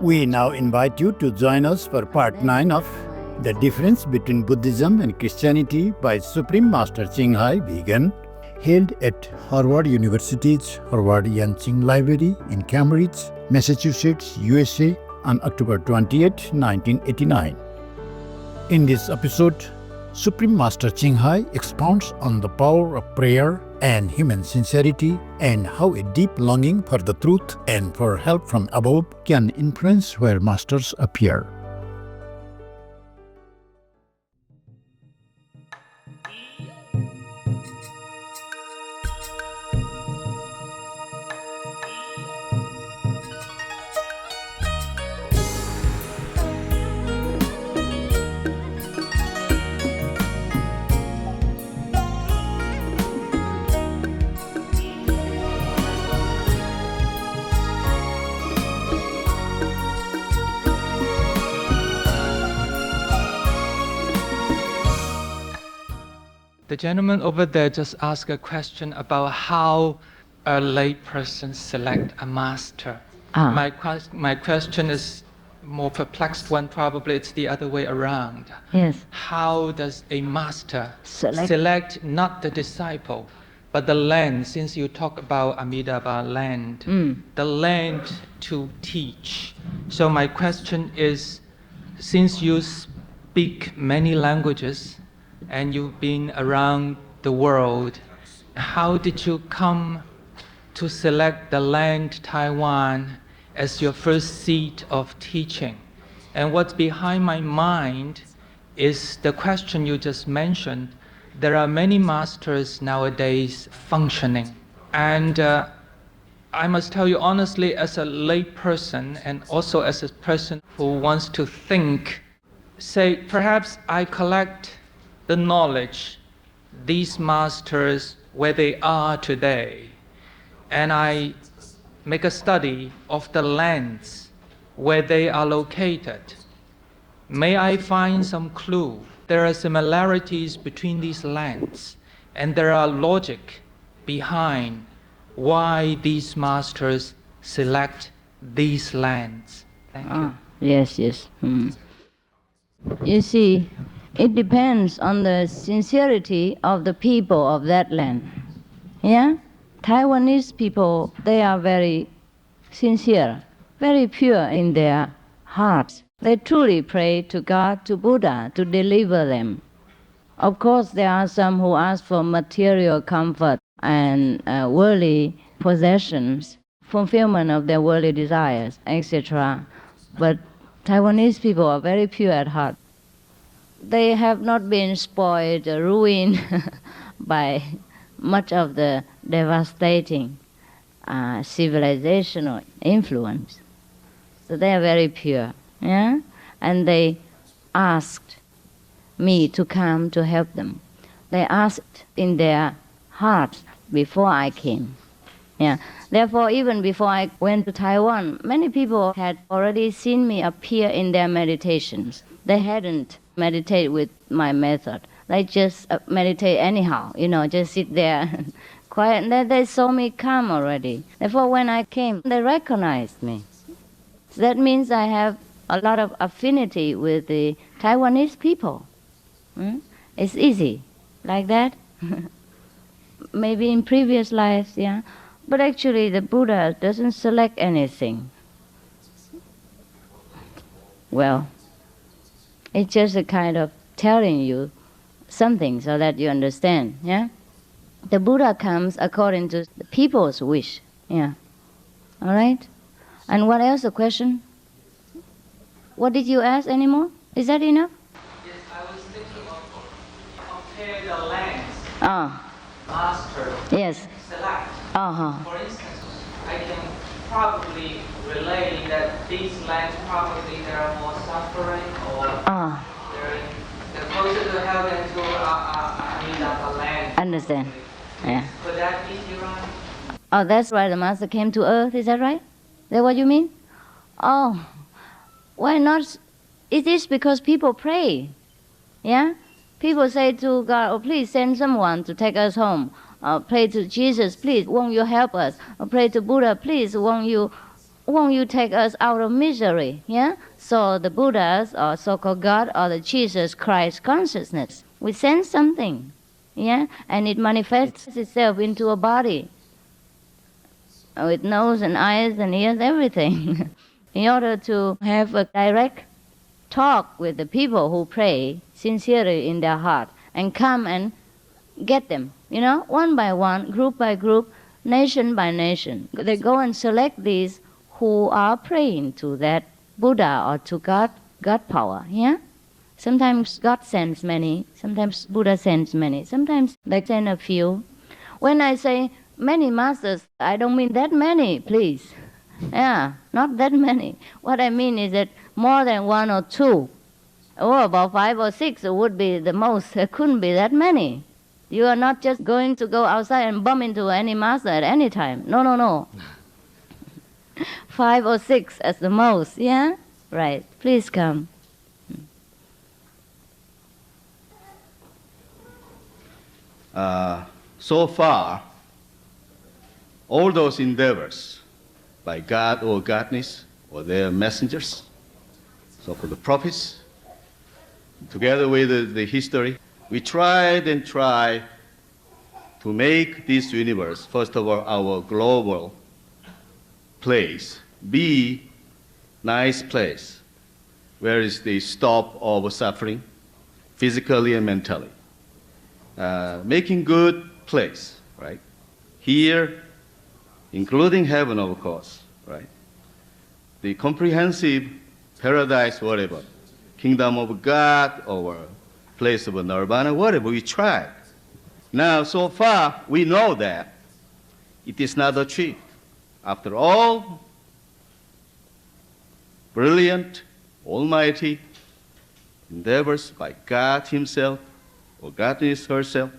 We now invite you to join us for part 9 of The Difference Between Buddhism and Christianity by Supreme Master Ching Hai Vegan, held at Harvard University's Harvard Yansing Library in Cambridge, Massachusetts, USA on October 28, 1989. In this episode, Supreme Master Ching Hai expounds on the power of prayer and human sincerity and how a deep longing for the truth and for help from above can influence where masters appear. The gentleman over there just asked a question about how a lay person select a master. My question is more perplexed one. Probably it's the other way around. Yes. How does a master select not the disciple, but the land? Since you talk about Amitabha land, the land to teach. So my question is, since you speak many languages, and you've been around the world, how did you come to select the land Taiwan as your first seat of teaching? And what's behind my mind is the question you just mentioned. There are many masters nowadays functioning. And I must tell you honestly, as a lay person and also as a person who wants to think, say, perhaps I collect the knowledge, these masters, where they are today, and I make a study of the lands where they are located. May I find some clue? There are similarities between these lands, and there are logic behind why these masters select these lands. Thank you. Yes. You see, it depends on the sincerity of the people of that land. Yeah? Taiwanese people, they are very sincere, very pure in their hearts. They truly pray to God, to Buddha, to deliver them. Of course, there are some who ask for material comfort and worldly possessions, fulfillment of their worldly desires, etc. But Taiwanese people are very pure at heart. They have not been spoiled or ruined by much of the devastating civilizational influence. So they are very pure. Yeah? And they asked me to come to help them. They asked in their hearts before I came. Yeah. Therefore, even before I went to Taiwan, many people had already seen me appear in their meditations. They hadn't meditate with my method. They just meditate anyhow, just sit there quiet. And then they saw me come already. Therefore, when I came, they recognized me. So that means I have a lot of affinity with the Taiwanese people. It's easy, like that. Maybe in previous lives, yeah. But actually, the Buddha doesn't select anything. Well, it's just a kind of telling you something so that you understand, yeah? The Buddha comes according to the people's wish, yeah. All right? And what else, the question? What did you ask anymore? Is that enough? Yes, I was thinking of compare the lands. Master. Yes. Select. For instance, I can probably relate that these lands probably there are more suffering or they're closer to hell than to a land. Understand. Yeah. Could that be right? Oh, that's why the Master came to earth, is that right? Is that what you mean? Oh, why not? It is because people pray. Yeah? People say to God, oh, please send someone to take us home. Pray to Jesus, please, won't you help us? Or pray to Buddha, please, won't you won't you take us out of misery? Yeah? So the Buddhas, or so-called God, or the Jesus Christ consciousness, we sense something, yeah? And it manifests itself into a body with nose and eyes and ears, everything, in order to have a direct talk with the people who pray sincerely in their heart and come and get them, one by one, group by group, nation by nation. They go and select these who are praying to that Buddha or to God power, yeah? Sometimes God sends many, sometimes Buddha sends many, sometimes they send a few. When I say many masters, I don't mean that many, please. Yeah, not that many. What I mean is that more than one or two, or about 5 or 6 would be the most. There couldn't be that many. You are not just going to go outside and bump into any master at any time. No. 5 or 6 as the most, yeah? Right, please come. So far, all those endeavors by God or godness or their messengers, so-called the prophets, together with the history, we tried and tried to make this universe, first of all, our global place, be nice place, where is the stop of suffering, physically and mentally. Making good place, right? Here, including heaven, of course, right? The comprehensive paradise, whatever, kingdom of God or place of nirvana, whatever, we tried. Now, so far, we know that it is not achieved. After all, brilliant, almighty endeavors by God himself, or godness herself,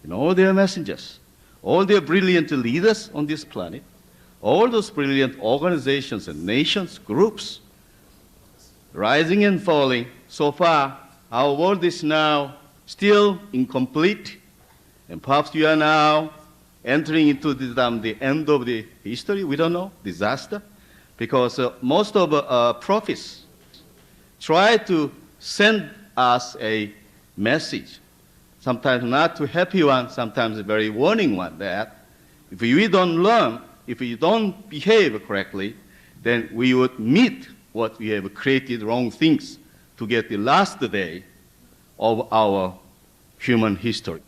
and all their messengers, all their brilliant leaders on this planet, all those brilliant organizations and nations, groups, rising and falling. So far, our world is now still incomplete, and perhaps we are now entering into the end of the history. We don't know, disaster, because most of prophets try to send us a message, sometimes not too happy one, sometimes a very warning one, that if we don't learn, if we don't behave correctly, then we would meet what we have created, wrong things, to get the last day of our human history.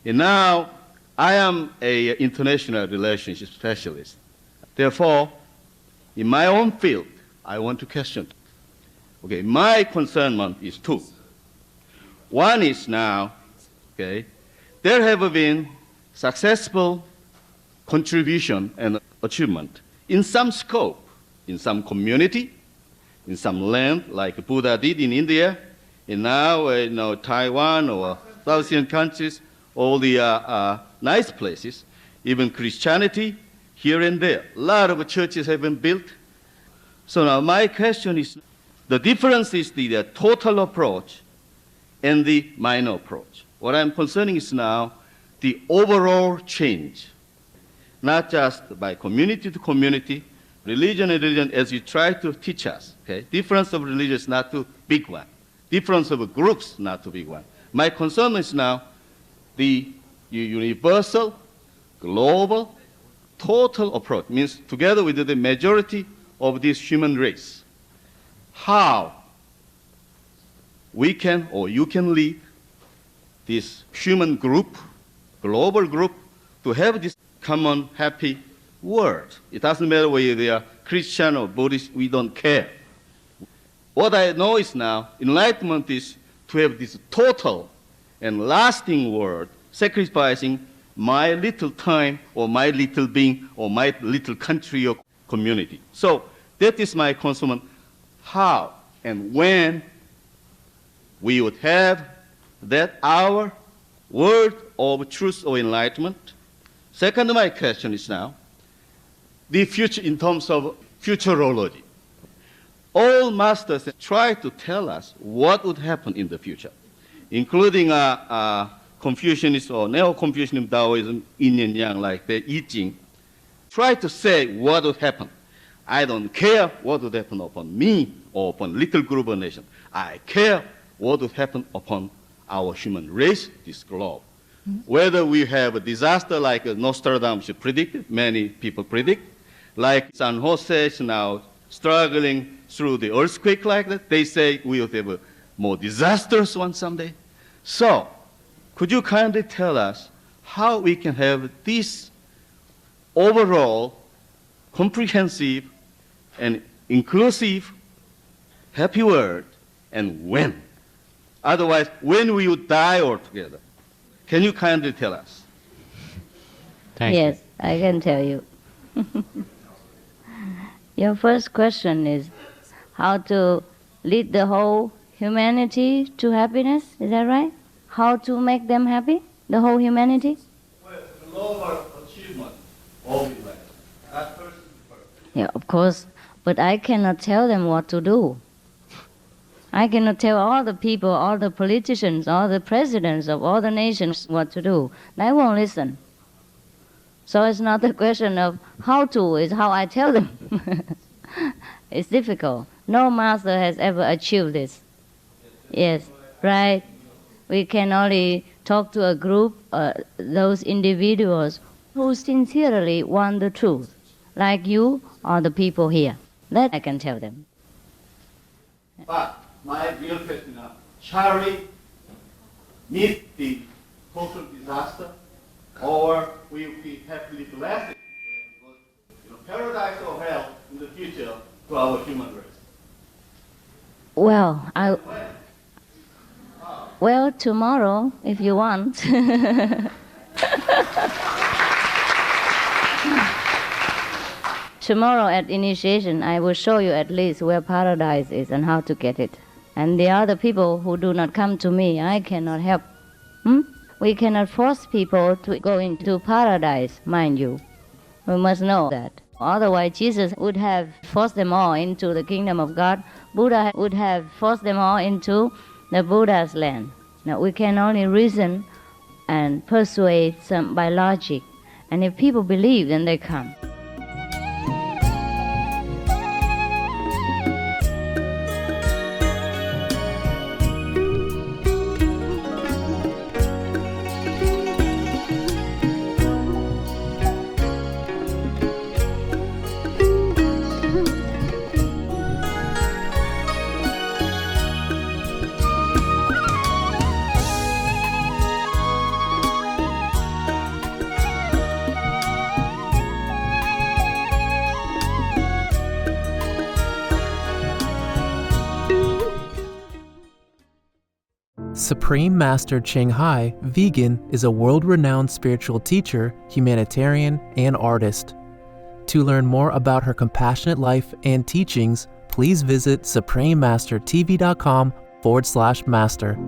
And now, I am an international relationship specialist. Therefore, in my own field, I want to question. Okay, my concernment is two. One is now, okay, there have been successful contribution and achievement in some scope, in some community, in some land, like Buddha did in India, and now Taiwan or South Asian countries, all the nice places, even Christianity here and there. A lot of churches have been built. So now my question is, the difference is the total approach and the minor approach. What I'm concerning is now the overall change, not just by community to community, religion and religion, as you try to teach us. Okay? Difference of religion is not too big one. Difference of groups, not too big one. My concern is now the universal, global, total approach, means together with the majority of this human race. How we can, or you can lead this human group, global group, to have this common happy world. It doesn't matter whether they are Christian or Buddhist, we don't care. What I know is now, enlightenment is to have this total and lasting world, sacrificing my little time or my little being or my little country or community. So that is my concern, how and when we would have that our word of truth or enlightenment. Second, my question is now, the future in terms of futurology. All masters try to tell us what would happen in the future, including Confucianist or Neo-Confucianism, Taoism, yin and yang, like the I Ching, try to say what would happen. I don't care what would happen upon me or upon little group of nation. I care what would happen upon our human race, this globe. Whether we have a disaster like Nostradamus predicted, many people predict, like San Jose is now struggling through the earthquake like that, they say we will have a more disastrous one someday. So, could you kindly tell us how we can have this overall comprehensive and inclusive happy world, and when? Otherwise, when we would die altogether. Can you kindly tell us? Thank Yes, I can tell you. Your first question is how to lead the whole humanity to happiness, is that right? How to make them happy, the whole humanity? Well, the global achievement of it, that person first. Yeah, of course, but I cannot tell them what to do. I cannot tell all the people, all the politicians, all the presidents of all the nations what to do. They won't listen. So it's not a question of how to, it's how I tell them. It's difficult. No master has ever achieved this. Yes, right? We can only talk to a group, those individuals who sincerely want the truth, like you or the people here. That I can tell them. But my real question is, shall we meet the total disaster, or will we happily blessed with paradise or hell in the future to our human race? Well, tomorrow, if you want. Tomorrow at initiation, I will show you at least where paradise is and how to get it. And the other people who do not come to me, I cannot help. We cannot force people to go into paradise, mind you. We must know that. Otherwise, Jesus would have forced them all into the kingdom of God. Buddha would have forced them all into the Buddha's land. Now, we can only reason and persuade some by logic. And if people believe, then they come. Supreme Master Ching Hai, vegan, is a world-renowned spiritual teacher, humanitarian, and artist. To learn more about her compassionate life and teachings, please visit suprememastertv.com/master.